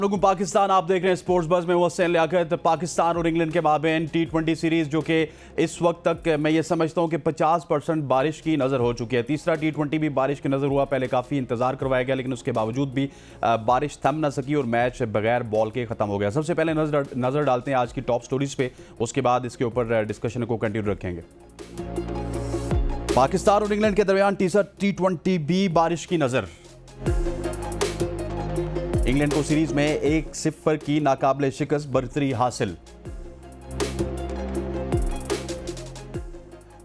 लोगों पाकिस्तान आप देख रहे हैं स्पोर्ट्स बज़ में। हुसैन लियाकत। पाकिस्तान और इंग्लैंड के माबेन T20 सीरीज जो कि इस वक्त तक मैं ये समझता हूं कि 50% बारिश की नज़र हो चुकी है। तीसरा T20 भी बारिश की नज़र हुआ। पहले काफ़ी इंतजार करवाया गया लेकिन उसके बावजूद भी बारिश थम ना सकी और मैच बगैर बॉल के ख़त्म हो गया। सबसे पहले नज़र डालते हैं आज की टॉप स्टोरीज पे, उसके बाद इसके ऊपर डिस्कशन को कंटिन्यू रखेंगे। पाकिस्तान और इंग्लैंड के दरमियान तीसरा T20 भी बारिश की नज़र। इंग्लैंड को सीरीज में 1-0 की नाकाबिले शिकस्त बरतरी हासिल।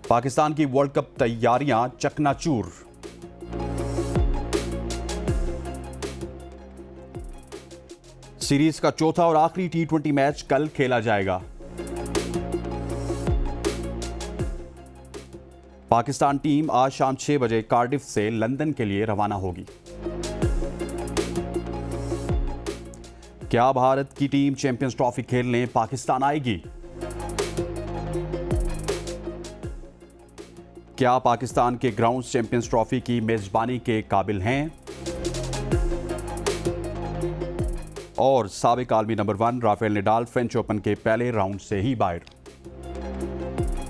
पाकिस्तान की वर्ल्ड कप तैयारियां चकनाचूर। सीरीज का चौथा और आखिरी T20 मैच कल खेला जाएगा। पाकिस्तान टीम आज शाम 6 बजे कार्डिफ से लंदन के लिए रवाना होगी। क्या भारत की टीम चैंपियंस ट्रॉफी खेलने पाकिस्तान आएगी? क्या पाकिस्तान के ग्राउंड्स चैंपियंस ट्रॉफी की मेजबानी के काबिल हैं? और साबिक आलमी number 1 Rafael Nadal French open के पहले राउंड से ही बाहर।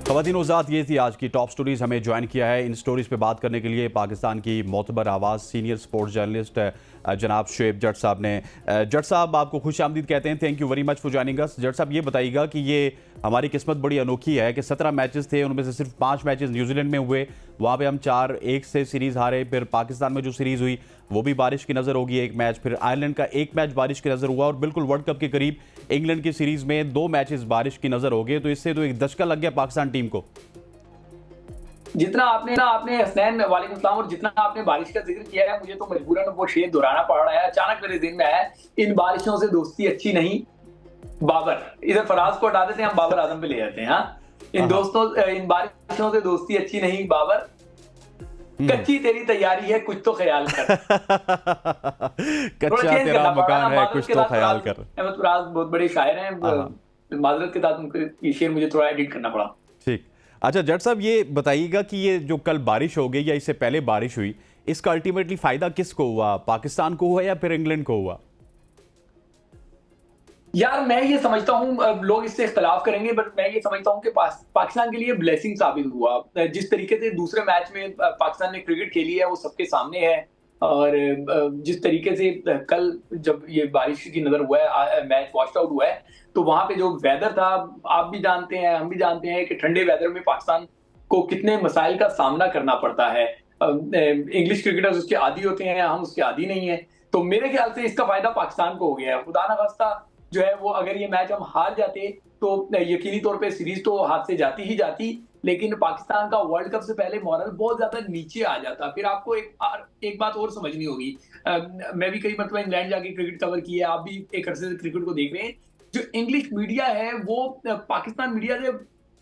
ख़वातीन वज़ात, ये थी आज की टॉप स्टोरीज। हमें ज्वाइन किया है इन स्टोरीज पे बात करने के लिए पाकिस्तान की मोतबर आवाज़ सीनियर स्पोर्ट्स जर्नलिस्ट जनाब शुएब जट साहब ने। जट साहब, आपको खुश आमदीद कहते हैं। Thank you very much for joining us. Jatt साहब, ये बताइएगा कि ये हमारी किस्मत बड़ी अनोखी है कि 17 मैचेस थे, उनमें से सिर्फ 5 मैचेस न्यूजीलैंड में हुए, वहाँ पे हम 4-1 से सीरीज़ हारे। फिर पाकिस्तान में जो सीरीज़ हुई वो भी बारिश की नज़र होगी एक मैच, फिर आयरलैंड का एक मैच बारिश की नज़र हुआ और बिल्कुल वर्ल्ड कप के करीब इंग्लैंड की सीरीज़ में 2 मैचेस बारिश की नज़र हो गए। तो इससे तो एक दशका लग गया पाकिस्तान टीम को। जितना आपने हसनैन वालेकुम सलाम, और जितना आपने बारिश का जिक्र किया है, मुझे तो मजबूरन वो शेर दोहराना पड़ रहा है। अचानक मेरे दिल में आया, इन बारिशों से दोस्ती अच्छी नहीं बाबर। इधर फराज को हटा देते हैं, हम बाबर आजम पे ले जाते हैं। इन बारिशों से दोस्ती अच्छी नहीं बाबर, कच्ची तेरी तैयारी है कुछ तो ख्याल कर। कच्चा तेरा मकान है कुछ तो ख्याल कर। अहमद फराज बहुत बड़े शायर हैं, माजरत के साथ उनके ये शेर मुझे थोड़ा एडिट करना पड़ा। ठीक। अच्छा जट साहब, ये बताइएगा कि ये जो कल बारिश हो गई या इससे पहले बारिश हुई, इसका अल्टीमेटली फायदा किसको हुआ? पाकिस्तान को हुआ या फिर इंग्लैंड को हुआ? यार मैं ये समझता हूँ, लोग इससे इख्तलाफ करेंगे, बट मैं ये समझता हूँ कि पाकिस्तान के लिए ब्लेसिंग साबित हुआ। जिस तरीके से दूसरे मैच में पाकिस्तान ने क्रिकेट खेली है वो सबके सामने है। और जिस तरीके से कल जब ये बारिश की नजर हुआ है, मैच वॉश आउट हुआ है, तो वहां पे जो वेदर था, आप भी जानते हैं हम भी जानते हैं कि ठंडे वेदर में पाकिस्तान को कितने मसाइल का सामना करना पड़ता है। इंग्लिश क्रिकेटर्स उसके आदी होते हैं, हम उसके आदी नहीं है। तो मेरे ख्याल से इसका फायदा पाकिस्तान को हो गया है। खुदा ना खास्ता जो है वो, अगर ये मैच हम हार जाते तो यकीनी तौर पे सीरीज तो हाथ से जाती ही जाती, लेकिन पाकिस्तान का वर्ल्ड कप से पहले मॉरल बहुत ज्यादा नीचे आ जाता। फिर आपको एक बात और समझनी होगी। मैं भी कई मतलब इंग्लैंड जाके क्रिकेट कवर की है, आप भी एक अरसे से क्रिकेट को देख रहे हैं। जो इंग्लिश मीडिया है वो पाकिस्तान मीडिया से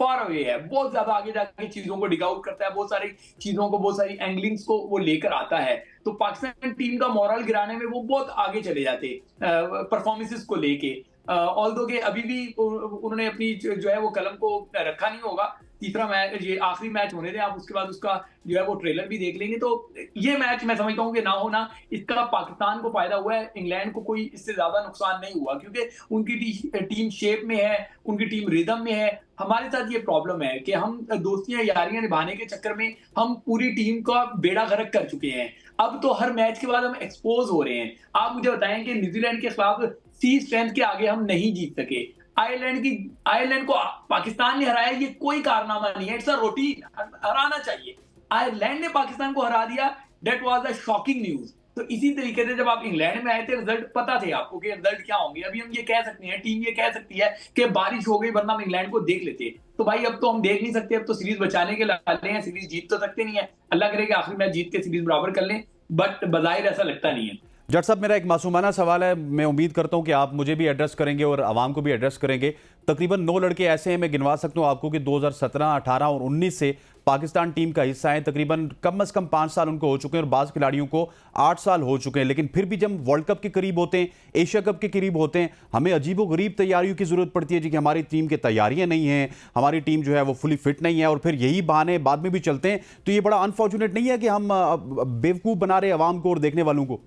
फार अवे है, बहुत ज्यादा आगे जाके चीजों को डिग आउट करता है, बहुत सारी चीजों को, बहुत सारी एंगलिंग्स को वो लेकर आता है। तो पाकिस्तान टीम का मॉरल गिराने में वो बहुत आगे चले जाते परफॉर्मेंसेस को लेके। ऑल्दो के अभी भी उन्होंने अपनी जो है वो कलम को रखा नहीं होगा। तीसरा मैच, ये आखिरी मैच होने दें आप, उसके बाद उसका जो है वो ट्रेलर भी देख लेंगे। तो ये मैच मैं समझता हूँ कि ना होना इसका पाकिस्तान को फायदा हुआ है, इंग्लैंड को कोई इससे ज्यादा नुकसान नहीं हुआ, क्योंकि उनकी टीम शेप में है, उनकी टीम रिदम में है। हमारे साथ ये प्रॉब्लम है कि हम दोस्तियां यारियां निभाने के चक्कर में हम पूरी टीम का बेड़ा गर्क कर चुके हैं। अब तो हर मैच के बाद हम एक्सपोज हो रहे हैं। आप मुझे बताएं कि न्यूजीलैंड के खिलाफ सी स्ट्रेंथ के आगे हम नहीं जीत सके। आयरलैंड को पाकिस्तान ने हराया, ये कोई कारनामा नहीं है, इट्स अ रूटीन, हराना चाहिए। आयरलैंड ने पाकिस्तान को हरा दिया, that was a shocking news. तो इसी तरीके से जब आप इंग्लैंड में आए थे, रिजल्ट पता थे आपको कि रिजल्ट क्या होंगे। अभी हम ये कह सकते हैं, टीम ये कह सकती है कि बारिश हो गई वरना हम इंग्लैंड को देख लेते। तो भाई अब तो हम देख नहीं सकते, अब तो सीरीज बचाने के लाले हैं, सीरीज जीत तो सकते नहीं है। अल्लाह करे कि आखिरी मैच जीत के सीरीज बराबर कर लें, बट बजाहिर ऐसा लगता नहीं है। जट साहब, मेरा एक मासूमाना सवाल है, मैं उम्मीद करता हूं कि आप मुझे भी एड्रेस करेंगे और आवाम को भी एड्रेस करेंगे। तकरीबन 9 लड़के ऐसे हैं, मैं गिनवा सकता हूं आपको, कि 2017, 18 और 19 से पाकिस्तान टीम का हिस्सा है। तकरीबन कम से कम 5 साल उनको हो चुके हैं और बाज़ खिलाड़ियों को 8 साल हो चुके हैं। लेकिन फिर भी जब वर्ल्ड कप के करीब होते हैं, एशिया कप के करीब होते हैं, हमें अजीबोगरीब तैयारियों की ज़रूरत पड़ती है जी, कि हमारी टीम की तैयारियां नहीं हैं, हमारी टीम जो है वो फुली फिट नहीं है, और फिर यही बहाने बाद में भी चलते हैं। तो ये बड़ा अनफॉर्चुनेट नहीं है कि हम बेवकूफ़ बना रहे आवाम को और देखने वालों को?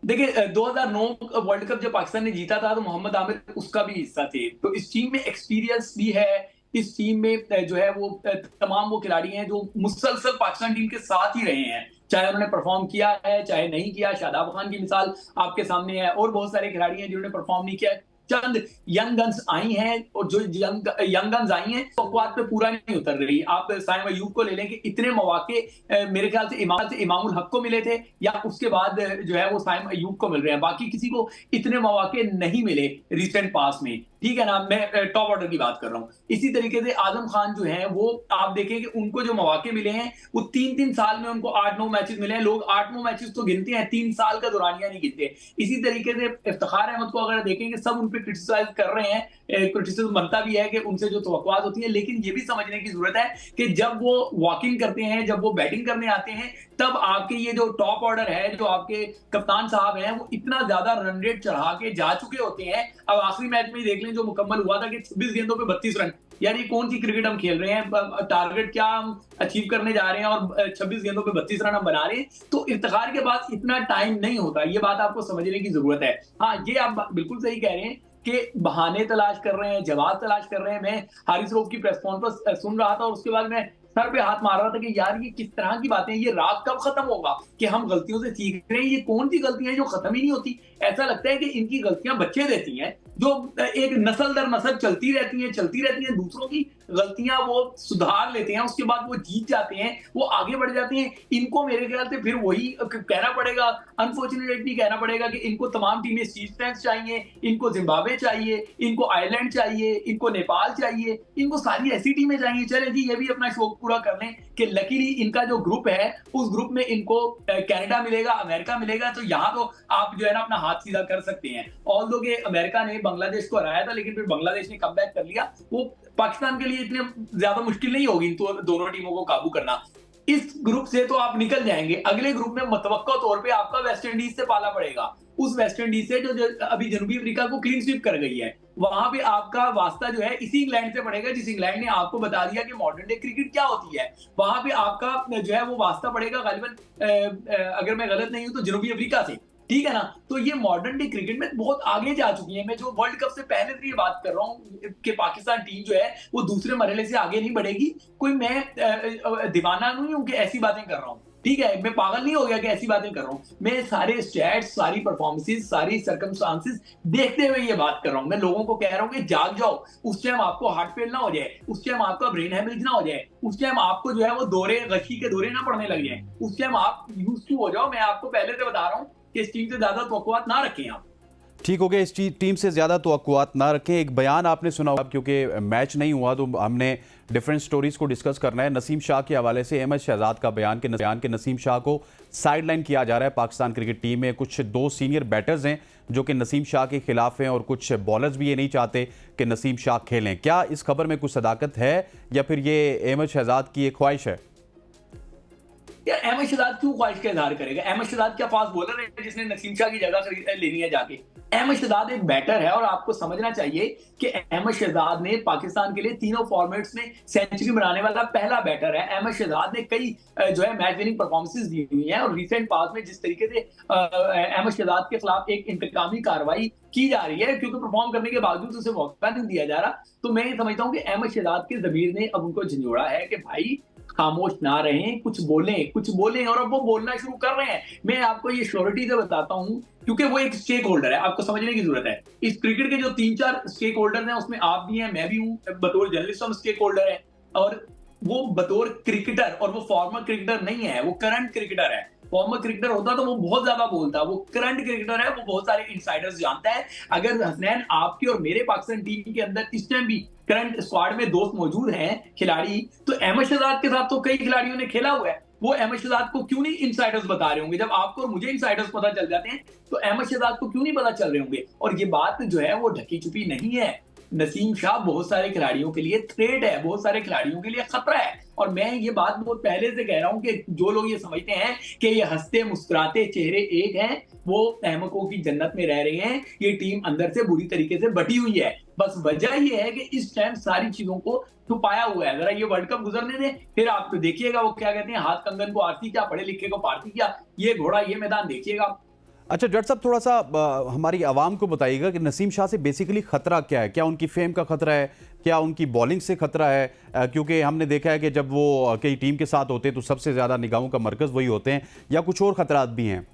देखिए 2009 वर्ल्ड कप जब पाकिस्तान ने जीता था तो मोहम्मद आमिर उसका भी हिस्सा थे। तो इस टीम में एक्सपीरियंस भी है। इस टीम में जो है वो तमाम वो खिलाड़ी हैं जो मुसलसल पाकिस्तान टीम के साथ ही रहे हैं, चाहे उन्होंने परफॉर्म किया है चाहे नहीं किया। शादाब खान की मिसाल आपके सामने है, और बहुत सारे खिलाड़ी हैं जिन्होंने परफॉर्म नहीं किया। चंद यंग गन्स आई हैं, और जो यंग गन्स आई हैं बकवाद पे पूरा नहीं उतर रही। आप साइम अयूब को ले लें कि इतने मौके मेरे ख्याल से इमामुल हक को मिले थे, या उसके बाद जो है वो साइम अयूब को मिल रहे हैं। बाकी किसी को इतने मौके नहीं मिले रिसेंट पास में, ठीक है ना। मैं टॉप ऑर्डर की बात कर रहा हूं। इसी तरीके से आजम खान जो है वो आप देखें कि उनको जो मौके मिले हैं वो 3-3 साल में उनको 8-9 मैचेस मिले हैं। लोग 8-9 मैचेस तो गिनते हैं, 3 साल का दौरानिया नहीं गिनते। इसी तरीके से इफ्तिखार अहमद को अगर देखेंगे, सब उन पे क्रिटिसाइज कर रहे हैं, क्रिटिसिज्म बनता भी है कि उनसे जो तवक्कुआत होती है, लेकिन ये भी समझने की जरूरत है कि जब वो वॉकिंग करते हैं, जब वो बैटिंग करने आते हैं, तब आपके ये जो टॉप ऑर्डर है, जो आपके कप्तान साहब हैं, वो इतना ज्यादा रन रेट चढ़ा के जा चुके होते हैं। अब आखिरी मैच में देख लें जो मुकम्मल हुआ था कि 26 गेंदों पे 32 रन। यार ये कौन सी क्रिकेट हम खेल रहे हैं? टारगेट क्या हम अचीव करने जा रहे हैं और 26 गेंदों पे 32 रन हम बना रहे हैं। तो इफ्तिखार के पास इतना टाइम नहीं होता, ये बात आपको समझने की जरूरत है। हाँ, ये आप बिल्कुल सही कह रहे हैं कि बहाने तलाश कर रहे हैं, जवाब तलाश कर रहे हैं। मैं हारिस रऊफ की प्रेस कॉन्फ्रेंस सुन रहा था और उसके बाद मैं सर पे हाथ मार रहा था कि यार ये किस तरह की बातें हैं, ये राग कब खत्म होगा कि हम गलतियों से सीख रहे हैं? ये कौन सी गलतियां हैं जो खत्म ही नहीं होती? ऐसा लगता है कि इनकी गलतियां बच्चे देती हैं, जो एक नस्ल दर नस्ल चलती रहती हैं। दूसरों की गलतियां वो सुधार लेते हैं, उसके बाद वो जीत जाते हैं, वो आगे बढ़ जाते हैं। इनको मेरे ख्याल से फिर वही कहना पड़ेगा, अनफॉर्चुनेटली कहना पड़ेगा कि इनको तमाम टीमें सीस्टेंस चाहिए, इनको जिम्बाब्वे चाहिए, इनको आयरलैंड चाहिए, इनको नेपाल चाहिए, इनको सारी ऐसी टीमें चाहिए। चले जी, ये भी अपना शौक पूरा कर लें कि लकीली इनका जो ग्रुप है, उस ग्रुप में इनको कनाडा मिलेगा, अमेरिका मिलेगा, तो यहाँ तो आप जो है ना अपना हाथ सीधा कर सकते हैं। ऑल्दो कि अमेरिका ने बांग्लादेश को हराया था, लेकिन फिर बांग्लादेश ने कमबैक कर लिया। वो पाकिस्तान के लिए इतने ज्यादा मुश्किल नहीं होगी तो दोनों टीमों को काबू करना। इस ग्रुप से तो आप निकल जाएंगे। अगले ग्रुप में मुतवक्का तौर पे आपका वेस्ट इंडीज से पाला पड़ेगा। उस वेस्ट इंडीज से जो अभी जनूबी अफ्रीका को क्लीन स्वीप कर गई है, वहां पे आपका वास्ता जो है इसी इंग्लैंड से पड़ेगा, जिस इंग्लैंड ने आपको बता दिया कि मॉडर्न डे क्रिकेट क्या होती है। वहां पे आपका जो है वो वास्ता पड़ेगा गालिबन, अगर मैं गलत नहीं हूं तो जनूबी अफ्रीका से, ठीक है ना। तो ये मॉडर्न डे क्रिकेट में बहुत आगे जा चुकी है। मैं जो वर्ल्ड कप से पहले से ये बात कर रहा हूँ कि पाकिस्तान टीम जो है वो दूसरे मरहले से आगे नहीं बढ़ेगी। कोई मैं दीवाना नहीं हूं कि ऐसी बातें कर रहा हूँ, ठीक है। मैं पागल नहीं हो गया कि ऐसी बातें कर रहा हूँ। मैं सारे स्टैट्स, सारी परफॉर्मेंसेस, सारी सर्कमस्टांसेस देखते हुए ये बात कर रहा हूँ। मैं लोगों को कह रहा हूँ कि जाग जाओ। उस टाइम आपको हार्ट फेल ना हो जाए, उस टाइम आपका ब्रेन हेमरेज ना हो जाए, उस टाइम आपको जो है वो दौरे गशी के दौरे ना पड़ने लग जाए, उस टाइम आप यूज टू हो जाओ। मैं आपको पहले से बता रहा हूँ कि इस टीम से ज्यादा तवक्कुआत ना रखें आप। ठीक हो गया, इस टीम से ज़्यादा तवक्कुआत ना रखें। एक बयान आपने सुना होगा, क्योंकि मैच नहीं हुआ तो हमने डिफरेंट स्टोरीज को डिस्कस करना है। नसीम शाह के हवाले से अहमद शहजाद का बयान के नसीम शाह को साइडलाइन किया जा रहा है पाकिस्तान क्रिकेट टीम में। कुछ 2 सीनियर बैटर्स हैं जो कि नसीम शाह के खिलाफ हैं, और कुछ बॉलर्स भी ये नहीं चाहते कि नसीम शाह खेलें। क्या इस खबर में कुछ सदाकत है, या फिर ये अहमद शहजाद की एक ख्वाहिश है? यार अहमद शहजाद क्यों ख्वाहिश का इजहार करेगा? अहमद शहजाद क्या फास्ट बॉलर है जिसने नसीम शाह की जगह लेनी है जाके? अहमद शहजाद एक बैटर है, और आपको समझना चाहिए कि अहमद शहजाद ने पाकिस्तान के लिए तीनों फॉर्मेट्स में सेंचुरी बनाने वाला पहला बैटर है। अहमद शहजाद ने कई जो है मैच विनिंग परफॉर्मेंसेस दी हुई हैं, और रिसेंट पास में जिस तरीके से अहमद शहजाद के खिलाफ एक इंतकामी कार्रवाई की जा रही है, क्योंकि परफॉर्म करने के बावजूद उसे मौका नहीं दिया जा रहा, तो मैं ये समझता हूँ कि अहमद शहजाद के जमीर ने अब उनको झंझोड़ा है कि भाई खामोश ना रहें, कुछ बोलें, और अब वो बोलना शुरू कर रहे हैं। मैं आपको ये श्योरिटी से बताता हूं, क्योंकि वो एक स्टेक होल्डर है। आपको समझने की जरूरत है, इस क्रिकेट के जो 3-4 स्टेक होल्डर हैं उसमें आप भी हैं, मैं भी हूं, बतौर जर्नलिस्ट हम स्टेक होल्डर है। और वो बतौर क्रिकेटर, और वो फॉर्मर क्रिकेटर नहीं है, वो करंट क्रिकेटर है। फॉर्मर क्रिकेटर होता तो वो बहुत ज्यादा बोलता, वो करंट क्रिकेटर है, वो बहुत सारे इनसाइडर्स जानता है। अगर हसनैन आपकी और मेरे पाकिस्तान टीम के अंदर इस टाइम भी करंट स्क्वाड में दोस्त मौजूद हैं खिलाड़ी, तो अहमद शहजाद के साथ तो कई खिलाड़ियों ने खेला हुआ है। वो अहमद शहजाद को क्यों नहीं इनसाइडर्स बता रहे होंगे? जब आपको और मुझे इनसाइडर्स पता चल जाते हैं तो अहमद शहजाद को क्यों नहीं पता चल रहे होंगे? और ये बात जो है वो ढकी छुपी नहीं है। नसीम शाह बहुत सारे खिलाड़ियों के लिए थ्रेट है, बहुत सारे खिलाड़ियों के लिए खतरा है। और मैं ये बात बहुत पहले से कह रहा हूं कि जो लोग ये समझते हैं कि ये हंसते मुस्कुराते चेहरे एक हैं, वो अहमकों की जन्नत में रह रहे हैं। ये टीम अंदर से बुरी तरीके से बटी हुई है। बस वजह ये है कि इस टाइम सारी चीजों को छुपाया हुआ है। जरा ये वर्ल्ड कप गुजरने दें, फिर आप देखिएगा वो क्या कहते हैं, हाथ कंगन को आरती क्या, पढ़े लिखे को पारती क्या। ये घोड़ा, ये मैदान देखिएगा। अच्छा जट साहब, थोड़ा सा हमारी आवाम को बताइएगा कि नसीम शाह से बेसिकली खतरा क्या है? क्या उनकी फेम का खतरा है? क्या उनकी बॉलिंग से खतरा है? क्योंकि हमने देखा है कि जब वो कई टीम के साथ होते हैं तो सबसे ज्यादा निगाहों का मरकज वही होते हैं, या कुछ और खतरात भी हैं?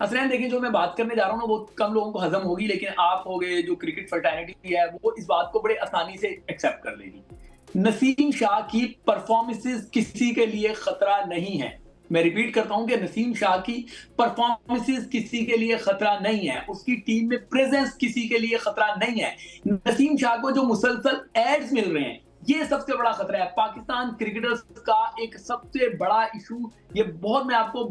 हसनैन देखिए, जो मैं बात करने जा रहा हूँ ना वो कम लोगों को हजम होगी, लेकिन आप हो गए जो क्रिकेट फर्टैनिटी है वो इस बात को बड़े आसानी से एक्सेप्ट कर लेगी। नसीम शाह की परफॉर्मेंसेस किसी के लिए खतरा नहीं है। मैं रिपीट करता हूं कि नसीम शाह की परफॉर्मेंसेस किसी के लिए खतरा नहीं है, उसकी टीम में प्रेजेंस किसी के लिए खतरा नहीं है। नसीम शाह को जो मुसलसल एड्स मिल रहे हैं ये सबसे बड़ा खतरा है। पाकिस्तान क्रिकेटर्स का एक सबसे बड़ा इशू, ये बहुत, मैं आपको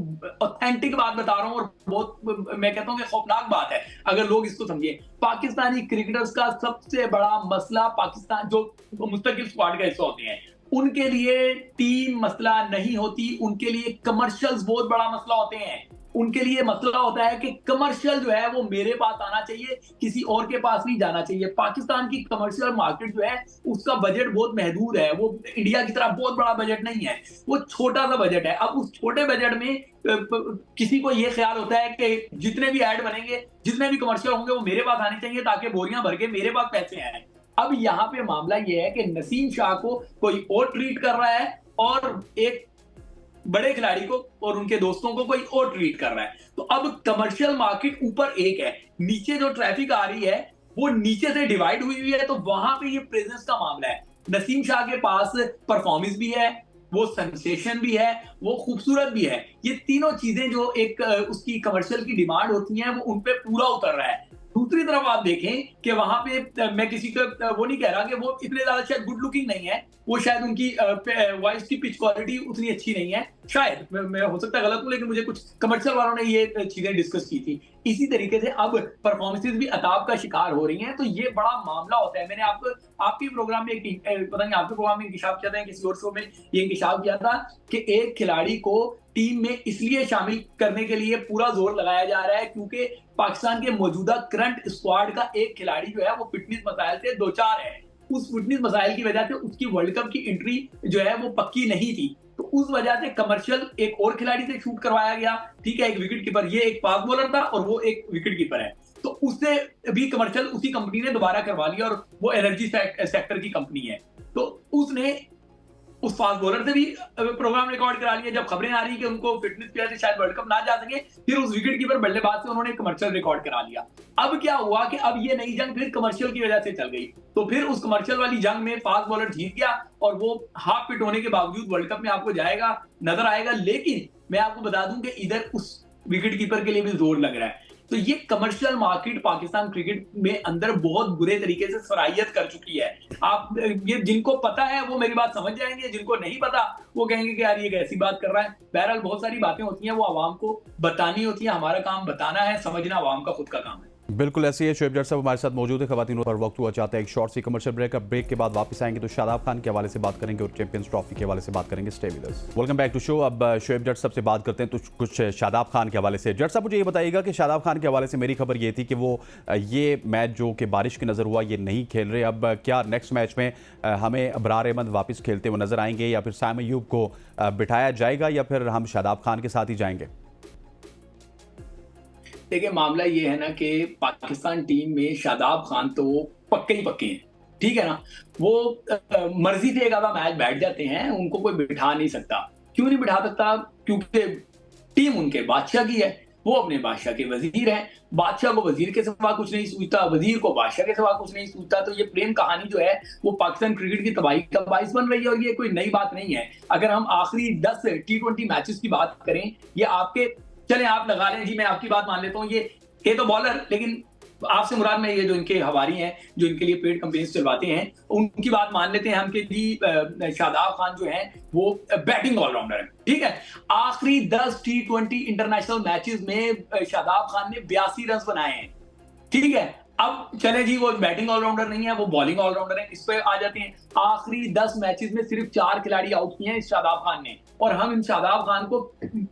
ऑथेंटिक बात बता रहा हूं और बहुत मैं कहता हूं कि खौफनाक बात है अगर लोग इसको समझे। पाकिस्तानी क्रिकेटर्स का सबसे बड़ा मसला, पाकिस्तान जो मुस्तकिल स्क्वाड का हिस्सा होते हैं उनके लिए टीम मसला नहीं होती, उनके लिए कमर्शियल्स बहुत बड़ा मसला होते हैं। उनके लिए मसला होता है कि कमर्शियल जो है वो मेरे पास आना चाहिए, किसी और के पास नहीं जाना चाहिए। पाकिस्तान की कमर्शियल मार्केट जो है उसका बजट बहुत महदूद है, वो इंडिया की तरह बहुत बड़ा बजट नहीं है, वो छोटा सा बजट है। अब उस छोटे बजट में किसी को ये ख्याल होता है कि जितने भी ऐड बनेंगे, जितने भी कमर्शियल होंगे वो मेरे पास आने चाहिए ताकि बोरियां भर के मेरे पास पैसे आए। अब यहाँ पे मामला ये है कि नसीम शाह को कोई और ट्रीट कर रहा है और एक बड़े खिलाड़ी को और उनके दोस्तों को कोई और ट्रीट कर रहा है। तो अब कमर्शियल मार्केट ऊपर एक है, नीचे जो ट्रैफिक आ रही है वो नीचे से डिवाइड हुई है, तो वहां पे ये प्रेजेंस का मामला है। नसीम शाह के पास परफॉर्मेंस भी है, वो सेंसेशन भी है, वो खूबसूरत भी है। ये तीनों चीजें जो एक उसकी कमर्शियल की डिमांड होती हैं वो उन पे पूरा उतर रहा है। दूसरी तरफ आप देखें कि वहां पे मैं किसी को वो नहीं कह रहा कि वो इतने ज्यादा शायद गुड लुकिंग नहीं है, वो शायद उनकी वॉइस की पिच क्वालिटी उतनी अच्छी नहीं है, शायद मैं हो सकता है गलत हूं, लेकिन मुझे कुछ कमर्शियल वालों ने ये चीजें डिस्कस की थी। इसी तरीके से अब परफॉर्मेंसेज भी अताब का शिकार हो रही हैं, तो ये बड़ा मामला होता है। मैंने आपको आपके प्रोग्राम में पता नहीं आपके प्रोग्राम में इंकिशाफ किया था, किसी और शो में ये इंकिशाफ किया था कि एक खिलाड़ी को टीम में इसलिए शामिल करने के लिए पूरा जोर लगाया जा रहा है क्योंकि पाकिस्तान के मौजूदा करंट स्क्वाड का एक खिलाड़ी जो है वो फिटनेस मसाइल से दो चार है। उस फिटनेस मसाइल की वजह से उसकी वर्ल्ड कप की एंट्री जो है वो पक्की नहीं थी, तो उस वजह से कमर्शियल एक और खिलाड़ी से शूट करवाया गया। ठीक है, एक विकेट कीपर, ये एक फास्ट बॉलर था और वो एक विकेट कीपर है, तो उससे भी कमर्शियल उसी कंपनी ने दोबारा करवा लिया और वो एनर्जी सेक्टर की कंपनी है, तो उसने उस फास्ट बॉलर से भी प्रोग्राम रिकॉर्ड करा लिया। जब खबरें आ रही कि उनको फिटनेस की वजह से शायद वर्ल्ड कप ना जा सके, फिर उस विकेट कीपर बल्लेबाज से उन्होंने कमर्शियल रिकॉर्ड करा लिया। अब क्या हुआ कि अब ये नई जंग फिर कमर्शियल की वजह से चल गई, तो फिर उस कमर्शियल वाली जंग में फास्ट बॉलर जीत गया और वो हाफ फिट होने के बावजूद वर्ल्ड कप में आपको जाएगा, नजर आएगा। लेकिन मैं आपको बता दूं कि इधर उस विकेट कीपर के लिए भी जोर लग रहा है। तो ये कमर्शियल मार्केट पाकिस्तान क्रिकेट में अंदर बहुत बुरे तरीके से सराहियत कर चुकी है। आप ये जिनको पता है वो मेरी बात समझ जाएंगे, जिनको नहीं पता वो कहेंगे कि यार ये कैसी बात कर रहा है। बहरहाल बहुत सारी बातें होती हैं वो आवाम को बतानी होती है, हमारा काम बताना है, समझना आवाम का खुद का काम है। बिल्कुल ऐसे ही शोएब जट साहब हमारे साथ मौजूद है। खवातीन पर वक्त हुआ चाहता है एक शॉर्ट सी कमर्शियल ब्रेक। अब ब्रेक के बाद वापस आएंगे तो शादाब खान के हवाले से बात करेंगे और चैंपियंस ट्रॉफी के हवाले से बात करेंगे। Stay with us. Welcome back to show. अब शोएब जट साहब से बात करते हैं तो कुछ शादाब खान के हवाले से। जट साहब मुझे ये बताइएगा कि शादाब खान के हवाले से मेरी खबर ये थी कि वो ये मैच जो कि बारिश की नज़र हुआ ये नहीं खेल रहे। अब क्या नेक्स्ट मैच में हमें अबरार अहमद वापस खेलते हुए नजर आएंगे या फिर साइम अय्यूब को बिठाया जाएगा या फिर हम शादाब खान के साथ ही जाएंगे? देखिए मामला ये है ना कि पाकिस्तान टीम में शादाब खान तो पक्के ही पक्के हैं, ठीक है ना। वो मर्जी से एक आधा मैच बैठ जाते हैं, उनको कोई बिठा नहीं सकता। क्यों नहीं बिठा सकता? क्योंकि टीम उनके बादशाह की है, वो अपने बादशाह के वजीर हैं। बादशाह को वजीर के सिवा कुछ नहीं सूझता, वजीर को बादशाह के सिवा कुछ नहीं सूझता। तो ये प्रेम कहानी जो है वो पाकिस्तान क्रिकेट की तबाही का बाइस बन रही है और ये कोई नई बात नहीं है। अगर हम आखिरी 10 T20 मैचेस की बात करें, ये आपके, चले आप लगा लें जी, मैं आपकी बात मान लेता हूँ, ये तो बॉलर, लेकिन आपसे मुराद में ये जो इनके हवारी हैं जो इनके लिए पेड कंपेन्स चलवाते हैं उनकी बात मान लेते हैं हम कि जी शादाब खान जो है वो बैटिंग ऑलराउंडर है, ठीक है। आखिरी 10 T20 इंटरनेशनल मैचेस में शादाब खान ने 82 रन बनाए हैं, ठीक है। अब चले जी वो बैटिंग ऑलराउंडर नहीं है, वो बॉलिंग ऑलराउंडर है, इस पे आ जाते हैं। आखिरी 10 मैचेस में सिर्फ 4 खिलाड़ी आउट किए हैं इस शादाब खान ने, और हम इन शादाब खान को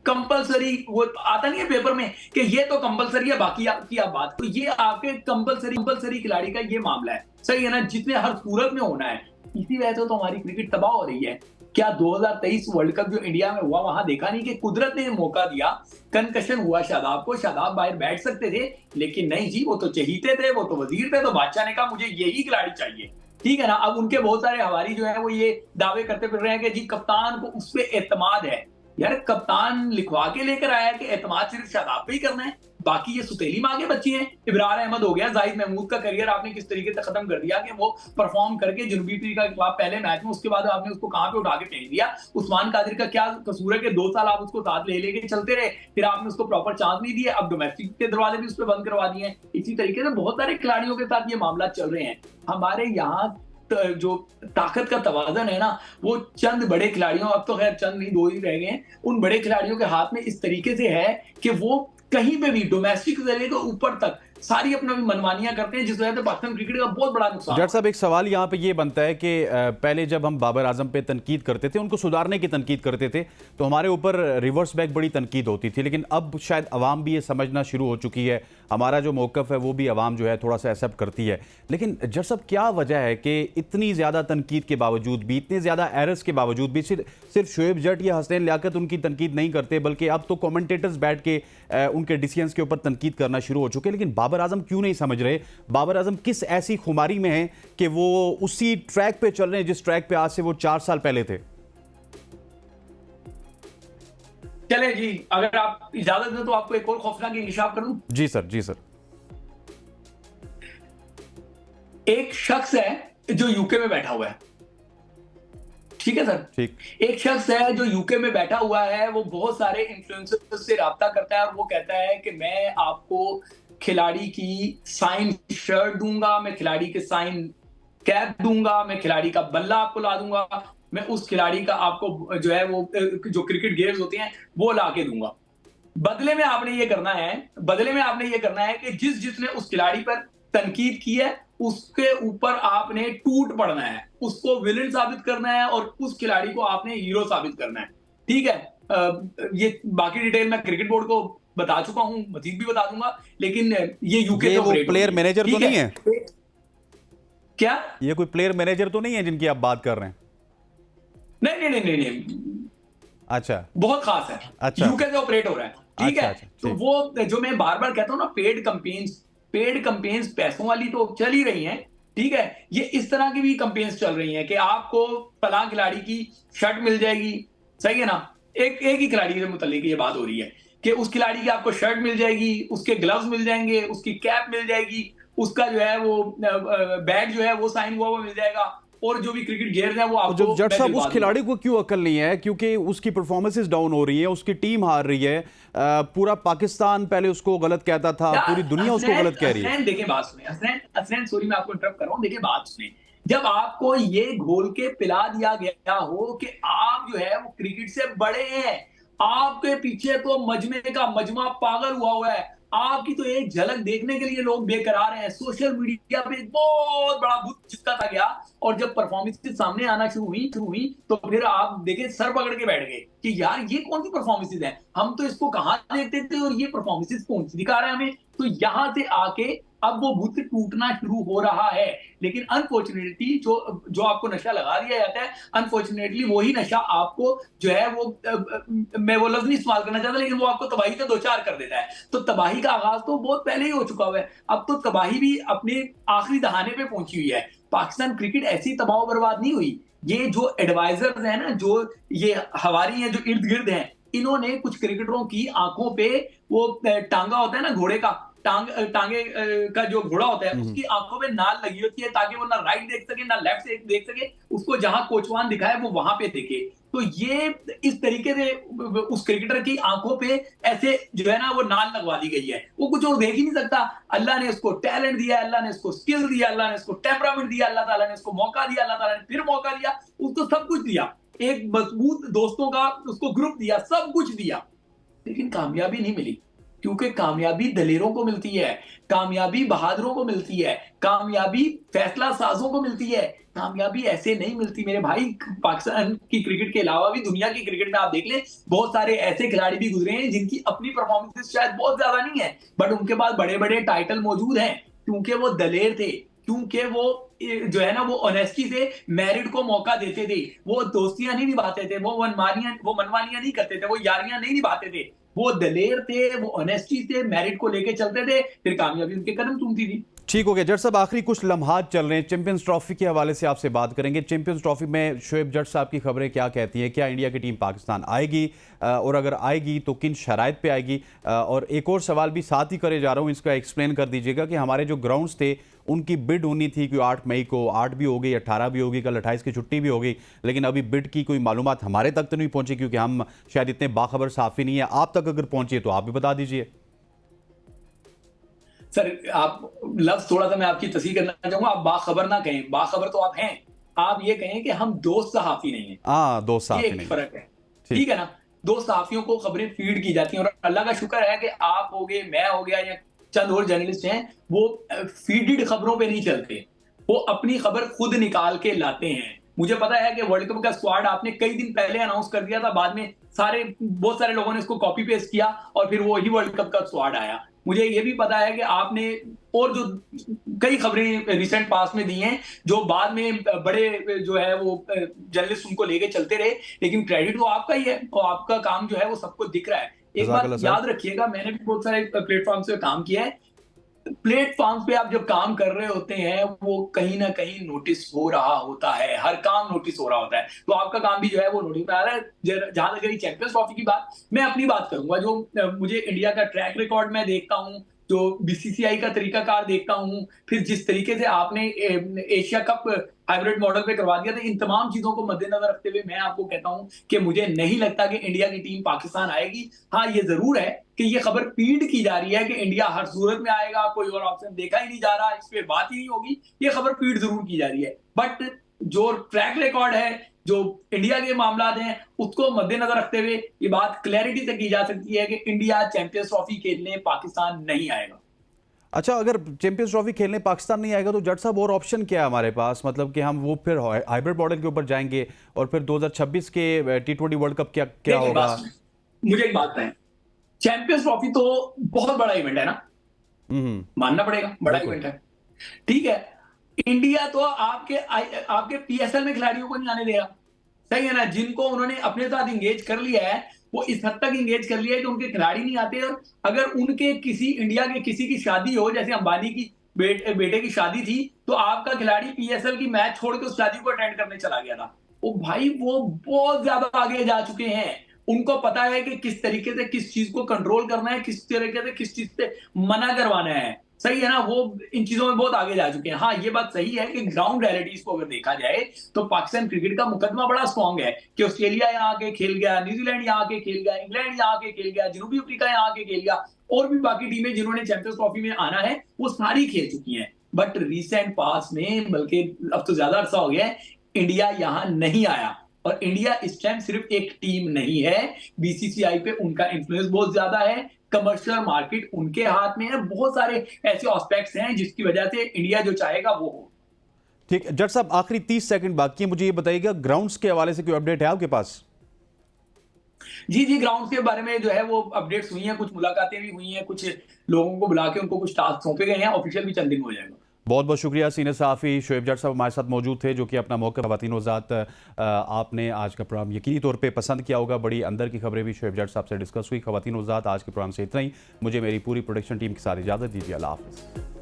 कंपलसरी, वो आता नहीं है पेपर में कि ये तो कंपलसरी है बाकी आपकी आप बात, तो ये आपके कंपलसरी खिलाड़ी का ये मामला है, सही है ना, जिसने हर सूरत में होना है। इसी वजह से तो हमारी क्रिकेट तबाह हो रही है। क्या 2023 वर्ल्ड कप जो इंडिया में हुआ वहां देखा नहीं कि कुदरत ने मौका दिया, कंकशन हुआ शादाब को, शादाब बाहर बैठ सकते थे, लेकिन नहीं जी, वो तो चहीते थे, वो तो वजीर थे, तो बादशाह ने कहा मुझे यही खिलाड़ी चाहिए। ठीक है ना। अब उनके बहुत सारे हवारी जो है वो ये दावे करते फिर रहे हैं कि जी कप्तान को उस पर एतमाद है। यार कप्तान लिखवा के लेकर आया कि एतमाद सिर्फ शादाब पे ही करना है, बाकी ये सुतेली मांगे बच्चे हैं। इब्रार अहमद हो गया, जाहिद महमूद का करियर आपने किस तरीके से खत्म कर दिया कि वो परफॉर्म करके जनूबी अफ्रीका के खिलाफ पहले मैच में, उसके बाद आपने उसको कहां पे उठा के फेंक दिया। उस्मान कादिर का क्या कसूर है कि 2 साल आप उसको साथ ले लेके चलते रहे, फिर आपने उसको प्रॉपर चांस नहीं दिया, अब डोमेस्टिक के दरवाजे भी उस पर बंद करवा दिए। इसी तरीके से बहुत सारे खिलाड़ियों के साथ ये मामला चल रहे हैं। हमारे यहाँ जो ताकत का तवाज़न है ना, वो चंद बड़े खिलाड़ियों, अब तो खैर चंद नहीं 2 ही रह गए हैं, उन बड़े खिलाड़ियों के हाथ में इस तरीके से है कि वो कहीं पे भी डोमेस्टिक से लेकर ऊपर तक सारी अपनी मनमानियां करते हैं, जिस वजह से पाकिस्तान क्रिकेट का बहुत बड़ा नुकसान। जट साहब, एक सवाल यहाँ पे ये बनता है कि पहले जब हम बाबर आजम पे तनकीद करते थे, उनको सुधारने की तनकीद करते थे, तो हमारे ऊपर रिवर्स बैक बड़ी तनकीद होती थी, लेकिन अब शायद अवाम भी ये समझना शुरू हो चुकी है, हमारा जो मौक़िफ़ है वो भी अवाम जो है थोड़ा सा एक्सेप्ट करती है। लेकिन जट साहब, क्या वजह है कि इतनी ज़्यादा तनकीद के बावजूद भी, इतने ज़्यादा एरर्स के बावजूद भी सिर्फ शोएब जट या हसनैन लियाकत उनकी तनकीद नहीं करते, बल्कि अब तो कमेंटेटर्स बैठ के उनके डिसीजंस के ऊपर तनकीद करना शुरू हो चुके हैं, लेकिन बाबर आजम क्यों नहीं समझ रहे? बाबर आजम किस ऐसी खुमारी में है कि वो उसी ट्रैक पे चल रहे हैं जिस ट्रैक पे आज से वो 4 साल पहले थे? चले जी, अगर आप इजाजत दें तो आपको एक और खौफनाक इंकशाफ करूं। जी सर, जी सर। एक शख्स है जो यूके में बैठा हुआ है, ठीक है सर, ठीक। एक शख्स है जो यूके में बैठा हुआ है, वो बहुत सारे इन्फ्लुएंसर्स से राब्ता करता है और वो कहता है कि मैं आपको खिलाड़ी की साइन शर्ट दूंगा, मैं खिलाड़ी के साइन कैप दूंगा, मैं खिलाड़ी का बल्ला आपको ला दूंगा, मैं उस खिलाड़ी का आपको जो है वो जो क्रिकेट गेम्स होते हैं वो ला के दूंगा। बदले में आपने ये करना है, बदले में आपने ये करना है कि जिसने उस खिलाड़ी पर तनकीद की है उसके ऊपर आपने टूट पड़ना है, उसको विलेन साबित करना है और उस खिलाड़ी को आपने हीरो साबित करना है। ठीक है। ये बाकी डिटेल मैं क्रिकेट बोर्ड को बता चुका हूं, मजीद भी बता दूंगा, लेकिन ये यूके ये वो प्लेयर मैनेजर तो नहीं है? क्या ये कोई प्लेयर मैनेजर तो नहीं है जिनकी आप बात कर रहे हैं? नहीं नहीं नहीं नहीं, अच्छा, बहुत खास है। अच्छा, यूके से ऑपरेट हो रहा है। ठीक अच्छा, है। अच्छा, तो वो जो मैं बार बार कहता हूं ना, पेड कंपेन्स पैसों वाली तो चल ही रही हैं। ठीक है। ये इस तरह की भी कंपेन्स चल रही हैं कि आपको फलां खिलाड़ी की शर्ट मिल जाएगी, सही है ना। एक ही खिलाड़ी से मुतालिक ये बात हो रही है कि उस खिलाड़ी की आपको शर्ट मिल जाएगी, उसके ग्लव्स मिल जाएंगे, उसकी कैप मिल जाएगी, उसका जो है वो बैट जो है वो साइन हुआ मिल जाएगा, और जो भी क्रिकेट गेयर्स हैं वो आपको। जब जट साहब, उस खिलाड़ी को क्यों अकल नहीं है? क्योंकि उसकी परफॉर्मेंसेस डाउन हो रही है, उसकी टीम हार रही है, पूरा पाकिस्तान पहले उसको गलत कहता था, पूरी दुनिया उसको गलत कह रही है। देखिए बात सुनिए हसनैन, सॉरी मैं आपको इंटरप्ट कर रहा हूं, देखिए बात सुनिए। जब आपको ये घोल के पिला दिया गया हो कि आप जो है वो क्रिकेट से बड़े हैं, आपके पीछे तो मजमे का मजमा पागल हुआ है, आपकी तो एक झलक देखने के लिए लोग बेकरार हैं, सोशल मीडिया पे एक बहुत बड़ा भूत चिपका था गया, और जब परफॉर्मेंस सामने आना शुरू हुई तो फिर आप देखे सर पकड़ के बैठ गए कि यार ये कौन सी परफॉर्मेंसेस हैं, हम तो इसको कहां देखते थे और ये परफॉर्मेंसेस कौन सी दिखा रहा है हमें। तो यहां से आके अब वो भूत टूटना शुरू हो रहा है। लेकिन अनफॉर्चुनेटली जो आपको नशा लगा दिया जाता है, अनफॉर्चुनेटली वही नशा आपको जो है वो मैं वो लफ्ज नहीं इस्तेमाल करना चाहता, लेकिन वो आपको तबाही का 2-4 कर देता है। तो तबाही का आगाज तो बहुत पहले ही हो चुका हुआ है, अब तो तबाही भी अपने आखिरी दहाने पे पहुंची हुई है। पाकिस्तान क्रिकेट ऐसी तबाह बर्बाद नहीं हुई। ये जो एडवाइजर्स हैं ना, जो ये हवारी हैं जो इर्द गिर्द हैं, इन्होंने कुछ क्रिकेटरों की आंखों पे वो टांगा होता है ना घोड़े का, टांगे का जो घोड़ा होता है उसकी आंखों में नाल लगी होती है, ताकि वो ना राइट देख सके ना लेफ्ट से देख सके, उसको जहां कोचवान दिखाए वो वहां पे देखे। तो ये इस तरीके से उस क्रिकेटर की आंखों पे ऐसे जो है ना वो नाल लगवा दी गई है, वो कुछ और देख ही नहीं सकता। अल्लाह ने उसको टैलेंट दिया, अल्लाह ने उसको स्किल दिया, अल्लाह ने उसको टेम्परामेंट दिया, अल्लाह ताला ने उसको मौका दिया, अल्लाह ताला ने फिर मौका दिया, उसको सब कुछ दिया, एक मजबूत दोस्तों का उसको ग्रुप दिया, सब कुछ दिया, लेकिन कामयाबी नहीं मिली। क्योंकि कामयाबी दलेरों को मिलती है, कामयाबी बहादुरों को मिलती है, कामयाबी फैसला साजों को मिलती है, कामयाबी ऐसे नहीं मिलती मेरे भाई। पाकिस्तान की क्रिकेट के अलावा भी दुनिया की क्रिकेट में आप देख लें, बहुत सारे ऐसे खिलाड़ी भी गुजरे हैं जिनकी अपनी परफॉर्मेंसेस शायद बहुत ज्यादा नहीं है, बट उनके पास बड़े बड़े टाइटल मौजूद हैं, क्योंकि वो दलेर थे, क्योंकि वो जो है ना वो ऑनेस्टी से मैरिड को मौका देते थे, वो दोस्तियां नहीं निभाते थे, वो मनमानियां नहीं करते थे, वो यारियां नहीं निभाते थे, वो दलेर थे, वो ऑनेस्टी से मैरिड को लेके चलते थे, फिर कामयाबी उनके कदम चूमती थी। ठीक हो गया जट साहब, आखिरी कुछ लम्हात चल रहे हैं, चैंपियंस ट्रॉफी के हवाले से आपसे बात करेंगे। चैंपियंस ट्रॉफी में शोएब जट साहब की खबरें क्या कहती हैं, क्या इंडिया की टीम पाकिस्तान आएगी, और अगर आएगी तो किन शराइत पे आएगी? और एक और सवाल भी साथ ही करे जा रहा हूँ, इसका एक्सप्लेन कर दीजिएगा कि हमारे जो ग्राउंड्स थे उनकी बिड होनी थी कि 8 मई को, 8 भी हो गई, 18 भी होगी, कल 28 की छुट्टी भी हो गई, लेकिन अभी बिड की कोई मालूमात हमारे तक तो नहीं पहुंची, क्योंकि हम शायद इतने बाखबर साफी नहीं है। आप तक अगर पहुंची है तो आप भी बता दीजिए। सर आप लफ्ज थोड़ा सा मैं आपकी तस्वीर करना चाहूंगा, आप बाखबर ना कहें, बाखबर तो आप हैं, आप ये कहें कि हम दोस्त सहाफी नहीं है, हाँ, दोस्त ये साफी एक नहीं। फर्क है। ठीक। ठीक है ना, दो सहाफियों को खबरें फीड की जाती हैं, और अल्लाह का शुक्र है कि आप हो गए, मैं हो गया, या चंद और जर्नलिस्ट हैं, वो फीडेड खबरों पे नहीं चलते, वो अपनी खबर खुद निकाल के लाते हैं। मुझे पता है कि वर्ल्ड कप का स्क्वाड आपने कई दिन पहले अनाउंस कर दिया था, बाद में बहुत सारे लोगों ने इसको कॉपी पेस्ट किया और फिर वो ही वर्ल्ड कप का स्क्वाड आया। मुझे ये भी पता है कि आपने और जो कई खबरें रिसेंट पास में दी हैं, जो बाद में बड़े जो है वो जर्नलिस्ट उनको लेके चलते रहे, लेकिन क्रेडिट तो आपका ही है और आपका काम जो है वो सबको दिख रहा है। एक बात जज़ाकल्लाह याद साहब। रखिएगा, मैंने भी बहुत सारे प्लेटफॉर्म पे काम किया है, प्लेटफॉर्म पे आप जब काम कर रहे होते हैं वो कहीं ना कहीं नोटिस हो रहा होता है, हर काम नोटिस हो रहा होता है, तो आपका काम भी जो है वो नोटिस में आ रहा है। जहां तक चैंपियंस ट्रॉफी की बात, मैं अपनी बात करूंगा, जो मुझे इंडिया का ट्रैक रिकॉर्ड मैं देखता हूं, जो बीसीसीआई का तरीकाकार देखता हूं, फिर जिस तरीके से आपने एशिया कप हाइब्रिड मॉडल पे करवा दिया था, इन तमाम चीजों को मद्देनजर रखते हुए मैं आपको कहता हूं कि मुझे नहीं लगता कि इंडिया की टीम पाकिस्तान आएगी। हाँ, ये जरूर है कि ये खबर फीड की जा रही है कि इंडिया हर सूरत में आएगा, कोई और ऑप्शन देखा ही नहीं जा रहा, इस पे बात ही नहीं होगी, ये खबर फीड जरूर की जा रही है। बट जो ट्रैक रिकॉर्ड है, जो इंडिया के मामला हैं, उसको मद्देनजर रखते हुए ये बात क्लैरिटी से की जा सकती है कि इंडिया चैंपियंस ट्रॉफी खेलने पाकिस्तान नहीं आएगा। अच्छा, अगर चैंपियंस ट्रॉफी खेलने पाकिस्तान नहीं आएगा तो जट साहब और ऑप्शन क्या है हमारे पास? मतलब कि हम वो फिर हाइब्रिड मॉडल के ऊपर जाएंगे, और फिर 2026 के T20 वर्ल्ड कप क्या क्या होगा? मुझे एक बात है, चैंपियंस ट्रॉफी तो बहुत बड़ा इवेंट है ना, मानना पड़ेगा, बड़ा इवेंट है, ठीक है। इंडिया तो आपके पीएसएल में खिलाड़ियों को नहीं आने देगा, सही है ना, जिनको उन्होंने अपने साथ इंगेज कर लिया है, वो इस हद तक इंगेज कर लिया है कि उनके खिलाड़ी नहीं आते। और अगर उनके इंडिया के किसी की शादी हो, जैसे अंबानी की बेटे की शादी थी, तो आपका खिलाड़ी पीएसएल की मैच छोड़ के उस शादी को अटेंड करने चला गया था। ओ भाई, वो बहुत ज्यादा आगे जा चुके हैं, उनको पता है कि किस तरीके से किस चीज को कंट्रोल करना है, किस तरीके से किस चीज से मना करवाना है, सही है ना, वो इन चीजों में बहुत आगे जा चुके हैं। हाँ, ये बात सही है कि ग्राउंड रियलिटीज को अगर देखा जाए तो पाकिस्तान क्रिकेट का मुकदमा बड़ा स्ट्रॉन्ग है कि ऑस्ट्रेलिया यहाँ आके खेल गया, न्यूजीलैंड यहाँ आके खेल गया, इंग्लैंड यहाँ आके खेल गया, जनूबी अफ्रीका यहाँ आके खेल गया, और भी बाकी टीमें जिन्होंने चैंपियंस ट्रॉफी में आना है वो सारी खेल चुकी हैं। बट रिसेंट पास में, बल्कि अब तो ज्यादा अरसा हो गया है, इंडिया यहाँ नहीं आया। और इंडिया इस टाइम सिर्फ एक टीम नहीं है, बीसीसीआई पे उनका इन्फ्लुएंस बहुत ज्यादा है, कमर्शियल मार्केट उनके हाथ में है, बहुत सारे ऐसे एस्पेक्ट्स हैं जिसकी वजह से इंडिया जो चाहेगा वो हो। ठीक है जट साहब, आखिरी 30 सेकंड बाकी है, मुझे ये बताइएगा ग्राउंड्स के हवाले से कोई अपडेट है आपके पास? जी, ग्राउंड के बारे में जो है वो अपडेट्स हुई हैं, कुछ मुलाकातें भी हुई हैं, कुछ लोगों को बुला के उनको कुछ टास्क सौंपे गए हैं, ऑफिशियल भी चंद दिन हो जाएगा। बहुत बहुत शुक्रिया। सीनियर सहाफ़ी शोएब जट साहब हमारे साथ मौजूद थे, जो कि अपना मौका ख़वातीन वज़ात, आपने आज का प्रोग्राम यकीनी तौर पे पसंद किया होगा। बड़ी अंदर की खबरें भी शोएब जट साहब से डिस्कस हुई। ख़वातीन वज़ात आज के प्रोग्राम से इतना ही। मुझे मेरी पूरी प्रोडक्शन टीम के साथ इजाज़त दीजिए। अल्लाह हाफ़िज़।